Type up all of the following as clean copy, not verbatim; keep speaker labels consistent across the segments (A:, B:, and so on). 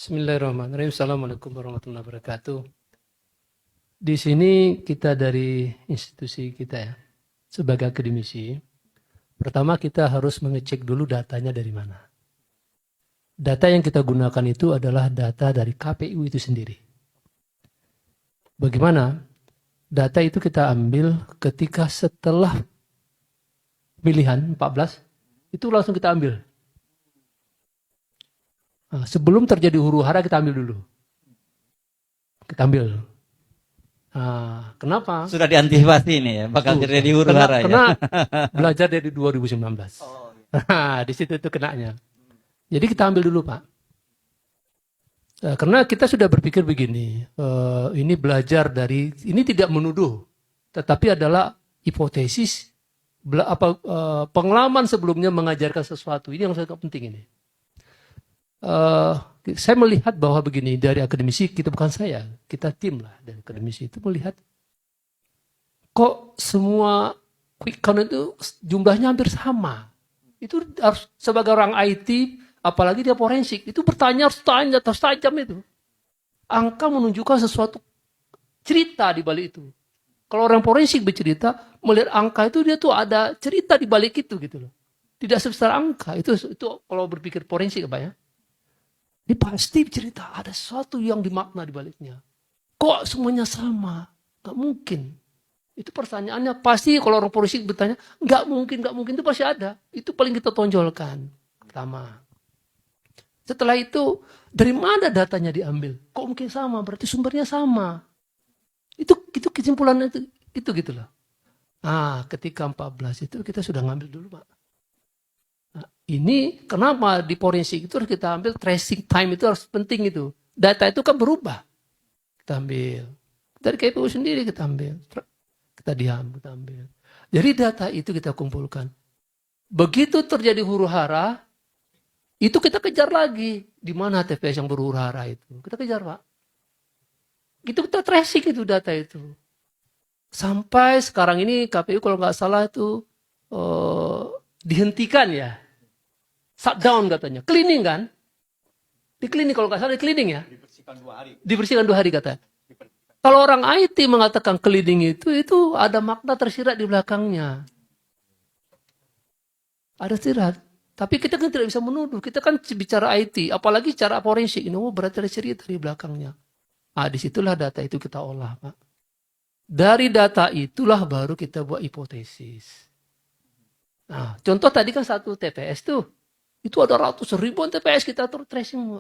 A: Bismillahirrahmanirrahim. Assalamualaikum warahmatullahi wabarakatuh. Di sini kita dari institusi kita ya, sebagai akademisi, pertama kita harus mengecek dulu datanya dari mana. Data yang kita gunakan itu adalah data dari KPU itu sendiri. Bagaimana? Data itu kita ambil ketika setelah pemilihan 14, itu langsung kita ambil. Nah, sebelum terjadi huru hara kita ambil dulu. Kita ambil. Nah, kenapa?
B: Sudah diantisipasi ini ya, bakal terjadi huru hara ya.
A: Karena belajar dari 2019. Nah, di situ itu kenanya. Jadi kita ambil dulu, Pak. Karena kita sudah berpikir begini, ini belajar dari, ini tidak menuduh, tetapi adalah hipotesis, pengalaman sebelumnya mengajarkan sesuatu. Ini yang sangat penting ini. Saya melihat bahwa begini, dari akademisi, kita bukan saya, kita tim lah dari akademisi itu melihat kok semua quick count itu jumlahnya hampir sama. Itu harus sebagai orang IT, apalagi dia forensik, itu bertanya harus tanya terus tajam itu. Angka menunjukkan sesuatu cerita di balik itu. Kalau orang forensik bercerita, melihat angka itu dia tuh ada cerita di balik itu gitu loh. Tidak sebesar angka, itu kalau berpikir forensik apa ya? Ini pasti cerita ada sesuatu yang dimakna di baliknya. Kok semuanya sama? Gak mungkin. Itu pertanyaannya pasti kalau orang forensik bertanya, gak mungkin itu pasti ada. Itu paling kita tonjolkan. Pertama. Setelah itu, dari mana datanya diambil? Kok mungkin sama? Berarti sumbernya sama. Itu kesimpulan itu gitu loh. Nah, ketika 14 itu kita sudah ngambil dulu, Pak. Nah, ini kenapa di forensik itu harus kita ambil tracing time itu harus penting itu. Data itu kan berubah. Kita ambil. Dari KPU sendiri kita ambil. Kita ambil. Jadi data itu kita kumpulkan. Begitu terjadi huru hara, itu kita kejar lagi. Di mana TPS yang berhuru hara itu? Kita kejar, Pak. Itu kita tracing itu data itu. Sampai sekarang ini KPU kalau nggak salah itu dihentikan ya. Shutdown katanya. Cleaning kan? Di cleaning kalau nggak salah di cleaning ya.
B: Dibersihkan 2 hari.
A: Dibersihkan 2 hari katanya. Kalau orang IT mengatakan cleaning itu ada makna tersirat di belakangnya. Ada tersirat. Tapi kita kan tidak bisa menuduh. Kita kan bicara IT. Apalagi cara forensik. Ini berarti ada cerita di belakangnya. Nah, disitulah data itu kita olah, Pak. Dari data itulah baru kita buat hipotesis. Nah, contoh tadi kan satu TPS tuh. Itu ada ratusan ribuan TPS kita tracing.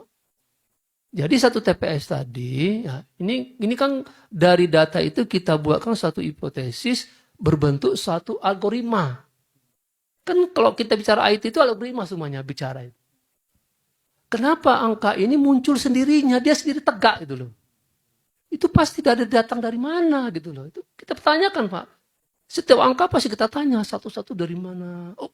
A: Jadi satu TPS tadi, ya, ini kan dari data itu kita buatkan satu hipotesis berbentuk satu algoritma. Kan kalau kita bicara IT itu algoritma semuanya bicara itu. Kenapa angka ini muncul sendirinya, dia sendiri tegak gitu loh. Itu pasti datang dari mana gitu loh. Itu kita pertanyakan, Pak. Setiap angka pasti kita tanya satu-satu dari mana. Oh,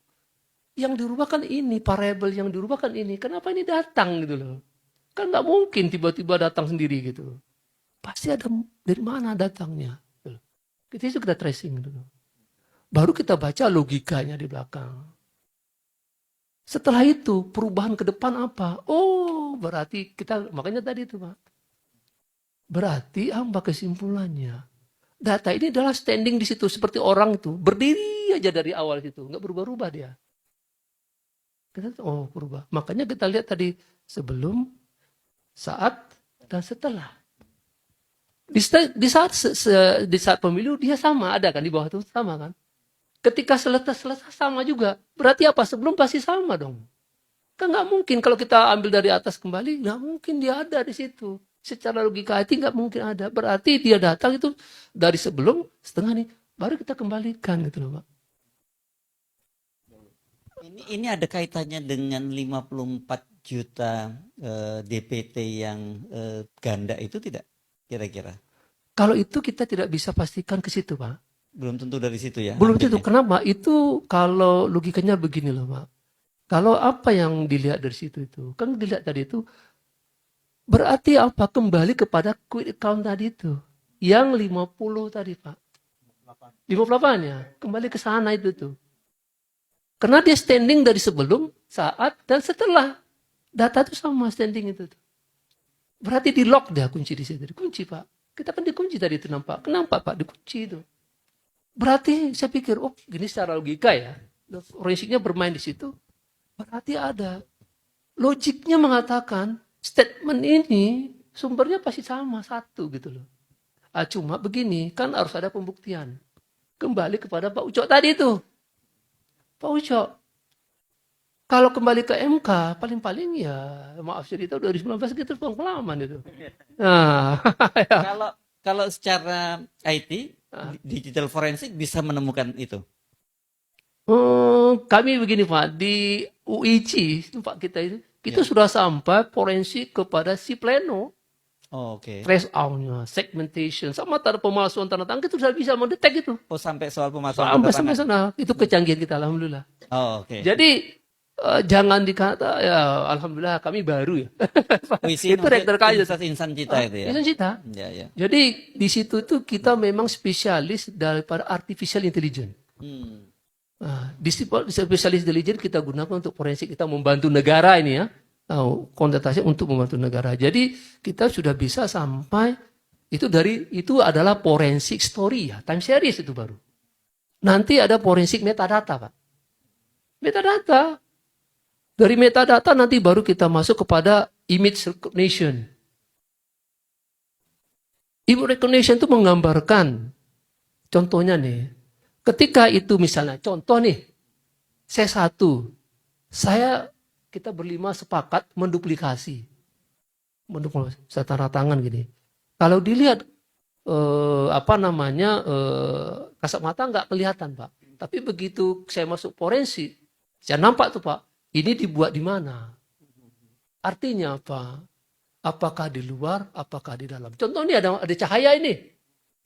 A: yang dirubah kan ini, variabel yang dirubah kan ini. Kenapa ini datang gitu loh. Kan nggak mungkin tiba-tiba datang sendiri gitu. Pasti ada dari mana datangnya. Itu kita tracing gitu. Baru kita baca logikanya di belakang. Setelah itu perubahan ke depan apa? Oh, berarti kita, makanya tadi itu, Pak. Berarti apa kesimpulannya? Data ini adalah standing di situ seperti orang itu berdiri aja dari awal situ, nggak berubah-ubah dia. Kita berubah. Makanya kita lihat tadi sebelum, saat, dan setelah. Di saat pemilu dia sama, ada kan di bawah itu sama kan. Ketika selesai sama juga. Berarti apa? Sebelum pasti sama dong. Kan nggak mungkin kalau kita ambil dari atas kembali, nggak mungkin dia ada di situ. Secara logika IT nggak mungkin ada. Berarti dia datang itu dari sebelum setengah nih, baru kita kembalikan gitu loh, Pak.
B: Ini ada kaitannya dengan 54 juta DPT yang ganda itu tidak kira-kira?
A: Kalau itu kita tidak bisa pastikan ke situ, Pak.
B: Belum tentu dari situ ya?
A: Belum tentu. Kenapa? Itu kalau logikanya begini loh, Pak. Kalau apa yang dilihat dari situ itu, kan dilihat tadi itu, berarti apa? Kembali kepada quick count tadi itu. Yang 50 tadi, Pak. 58 ya. Kembali ke sana itu tuh. Karena dia standing dari sebelum, saat, dan setelah. Data itu sama standing itu tuh. Berarti di lock dia kunci di situ. Dikunci Pak. Kita kan dikunci tadi itu nampak. Kenapa Pak dikunci itu? Berarti saya pikir, oh gini secara logika ya. Forensiknya bermain di situ. Berarti ada. Logiknya mengatakan statement ini sumbernya pasti sama, satu gitu loh. Cuma begini, kan harus ada pembuktian. Kembali kepada Pak Ucok tadi itu. Pak Ucok, kalau kembali ke MK, paling-paling ya, maaf cerita 2019 kita pengalaman itu. Nah, ya.
B: Kalau secara IT, digital forensik bisa menemukan itu.
A: Kami begini Pak, di UIC, tempat kita itu, kita sudah sampai forensik kepada si pleno.
B: Oh, oke.
A: Trace out-nya, segmentation, sama tanda pemalsuan tanda tangan, itu sudah bisa mendetek itu.
B: Oh, sampai soal pemalsuan
A: Sampai sana, itu kecanggihan kita, alhamdulillah.
B: Oh, oke.
A: Jadi, jangan dikata, ya alhamdulillah kami baru ya. Itu rektor kayu.
B: Insan Cita itu ya?
A: Insan Cita.
B: Ya, ya.
A: Jadi, di situ tuh kita memang spesialis daripada artificial intelligence. Spesialis intelligence kita gunakan untuk forensik, kita membantu negara ini ya. Konsentrasi untuk membantu negara. Jadi kita sudah bisa sampai itu adalah forensik story ya, time series itu baru. Nanti ada forensik metadata Pak. Metadata. Dari metadata nanti baru kita masuk kepada image recognition. Image recognition itu menggambarkan, contohnya nih, ketika itu misalnya, contoh nih, kita berlima sepakat menduplikasi. Saya tanda tangan gini. Kalau dilihat kasat mata nggak kelihatan Pak. Tapi begitu saya masuk forensik, saya nampak tuh Pak, ini dibuat di mana? Artinya apa? Apakah di luar, apakah di dalam? Contoh ini ada cahaya ini.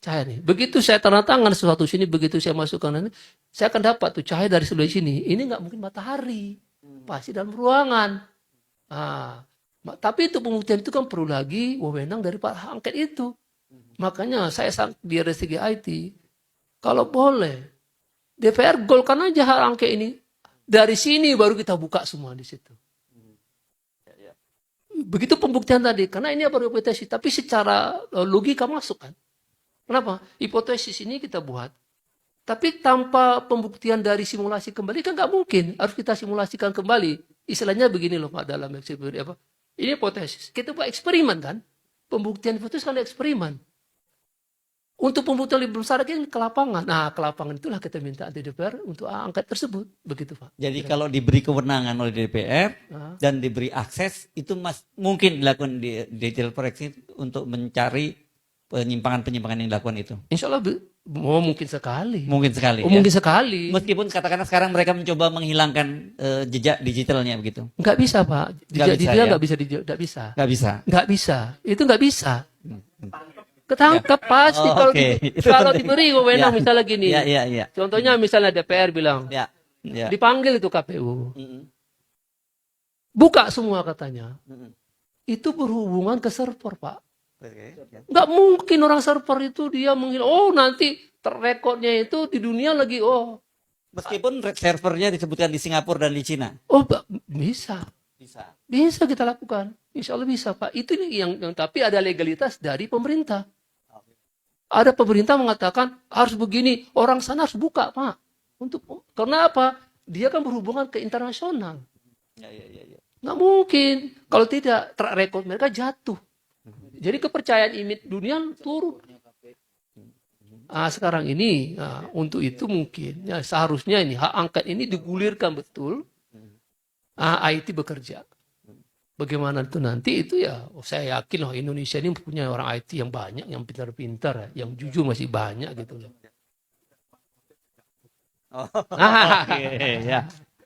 A: Cahaya nih. Begitu saya tanda tangan sesuatu sini, begitu saya masukkan ini, saya akan dapat tuh cahaya dari sebelah sini. Ini nggak mungkin matahari. Pasti dalam ruangan. Tapi itu pembuktian itu kan perlu lagi wewenang dari Pak hak angket itu. Makanya saya di segi IT, kalau boleh, DPR golkan aja hak angket ini. Dari sini baru kita buka semua di situ. Begitu pembuktian tadi, karena ini baru hipotesis, tapi secara logika masuk kan. Kenapa? Hipotesis ini kita buat. Tapi tanpa pembuktian dari simulasi kembali kan nggak mungkin. Harus kita simulasikan kembali. Istilahnya begini loh Pak dalam eksperimen apa? Ini hipotesis. Kita buat eksperimen kan? Pembuktian hipotesis kan eksperimen. Untuk pembuktian lebih besar lagi ke lapangan. Nah ke lapangan itulah kita minta di DPR untuk angket tersebut. Begitu Pak.
B: Jadi kalau diberi kewenangan oleh DPR dan diberi akses, itu mungkin dilakukan di digital forensik untuk mencari penyimpangan-penyimpangan yang dilakukan itu.
A: Insya Allah mungkin sekali.
B: Mungkin sekali.
A: Ya? Mungkin sekali.
B: Meskipun katakanlah sekarang mereka mencoba menghilangkan jejak digitalnya begitu.
A: Nggak bisa Pak. Jejak digital nggak bisa.
B: Nggak bisa.
A: Nggak bisa. Itu nggak bisa. Ketangkap pasti kalau diberi wewenang misalnya gini.
B: Ya.
A: Contohnya misalnya DPR bilang, dipanggil itu KPU. Buka semua katanya. Itu berhubungan ke server Pak. Nggak mungkin orang server itu dia menghilang. Nanti terrekodnya itu di dunia lagi.
B: Meskipun servernya disebutkan di Singapura dan di Cina.
A: Bisa. Bisa kita lakukan. Insya Allah bisa Pak. Itu yang tapi ada legalitas dari pemerintah. Ada pemerintah mengatakan harus begini. Orang sana harus buka Pak. Karena apa? Dia kan berhubungan ke internasional. Nggak mungkin. Kalau tidak, track record mereka jatuh. Jadi kepercayaan image dunia turun. Sekarang ini untuk itu mungkin seharusnya ini hak angket ini digulirkan betul. IT bekerja. Bagaimana itu nanti itu ya saya yakin loh Indonesia ini punya orang IT yang banyak, yang pintar-pintar, yang jujur masih banyak gitu loh.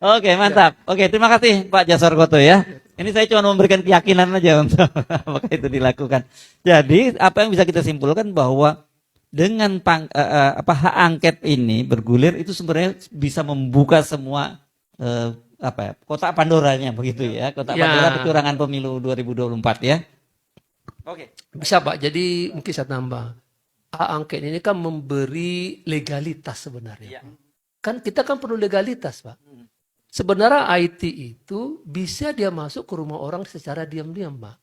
B: Oke, mantap. Oke, terima kasih Pak Jaswar Koto ya. Ini saya cuma memberikan keyakinan aja untuk apakah itu dilakukan. Jadi apa yang bisa kita simpulkan bahwa dengan hak angket ini bergulir itu sebenarnya bisa membuka semua kotak Pandoranya begitu ya, kotak Pandora kecurangan pemilu 2024 ya. Oke.
A: Bisa Pak. Jadi mungkin saya tambah. Hak angket ini kan memberi legalitas sebenarnya. Kan kita kan perlu legalitas Pak. Sebenarnya IT itu bisa dia masuk ke rumah orang secara diam-diam Pak.